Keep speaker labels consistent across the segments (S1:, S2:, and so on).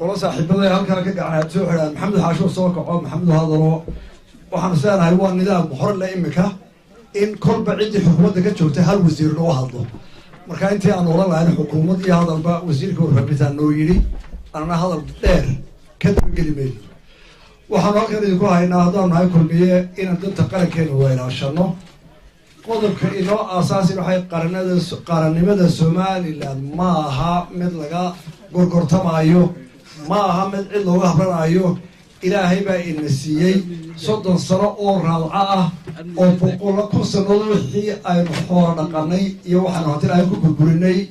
S1: والله صاحب الله هالكا كقعنا تسوحنا محمد حاشو صوك أو محمد هذا وحنسان هاي وان نظام محور لا إمك إن كل بعيد حكومة كتشوفته هل وزير له هذا مركان أنت أنا والله عن حكومة هذا الباء وزير كور مثلا نويري أنا هذا الدير كتب كلمة وحناك يقول هاي نهضان هاي كل بيه إن أنت تقرأ كين وين عشانه قدر كإنه أساسي بحي قرن مدى السومالي لأن ماها مثل قرقرتم أيوه ماها مثل إلا وهبرنا أيوه إلهي بقى النسيي صدن صراء ورعاء وبقول كل سنة وحي أي محور نقني يوحنا هاتين أيكو بقولني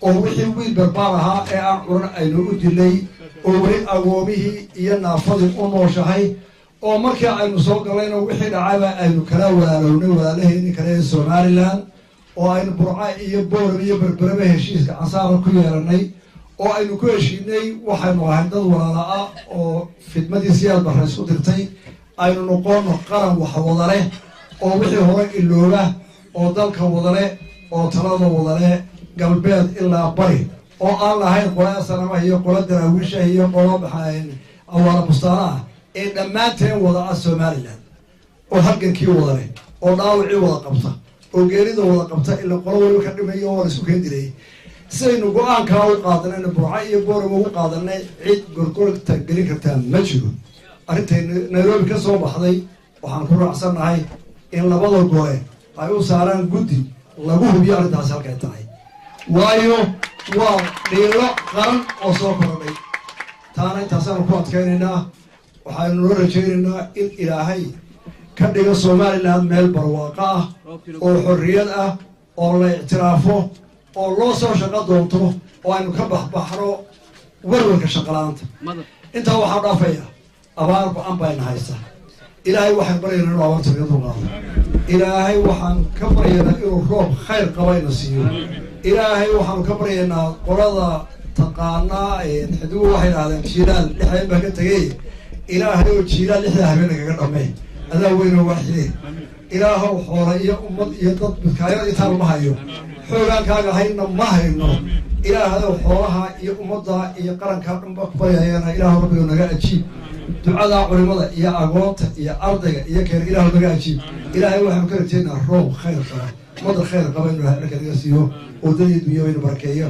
S1: ووحي ويل بربارها أي أعورنا أي نؤدي لي ووري أقومه ينافذ الأنوشهي ومركي أي نسوق لنا وحي دعابا أي نكلا ولا لوني ولا لهي نكلا سوماليلاند وأي نبرعاء يبور يبربربه هشيس كعصار كيراني وأي نكوشيني وحي مواهدد ولا وفي سياد بحر اسكو dirtay aynu noqono qaran wax wada leh oo wixii hore ilooba oo dalka wada leh oo talada wada leh galbeed ilaa bari oo aan lahayn qolada sanama iyo qolada daraawiisha iyo qolada baxayn awala bustaana ee dhamaanteen wada Soomaaliland oo halgankii wada leh oo dhaawacii wada qabta oo geerida wada qabta ilaa qolo waliba ka dhimayo oo isku keen dilay saynu go'aanka u qaadanayna burca iyo boorama u qaadanay cid gorgorta gelin kartaa ma jiro arintay Nairobi ka soo baxday waxaan ku raacsanahay in labada gooye ay u saaraan guddi lagu hubiyo arintaas halka tahay waayo waa dhiro qaran oo soo korodhay taana intaasaan ku adkaynaynaa waxaanu rajaynaynaa in Ilaahay ka dhigo Soomaaliland meel barwaaqo ah oo xorriyad ah oo la ictiraafo oo loo soo shaqo doonto oo aynu ka baxbaxno warwarka shaqalaanta inta waxa dhaafaya abaar baan bayna haysta ilaahay waxaan baryaynaa inuu abaarta ka dulqaado ilaahay waxaan ka baryaynaa inuu roob khayr qabayna siiyo ilaahay waxaan ka baryaynaa qolada taqaanaa xiduu waxay yiraahdeen jiilaal lixdan baa ka tagay ilaahay oo jiilaal lixdan habeen kaga dhamay adaa weyn oo waxide ilaahow xoolo iyo ummad iyo dad midkaayo intaan ma hayo xoogaankaaga hayna ma hayno ilaahay xoolaha iyo ummadda iyo qaranka dhanba ku baryayana ilaahu rabbiga naga ajiib ducada culimada iyo agoonta iyo ardayga iyo keen ilaahu naga ajiib ilaahay waxaan ka rajaynaa roob khayr qaba madal khayr qaba inuu halka laga siiyo oo dadii dunyada barakeeyo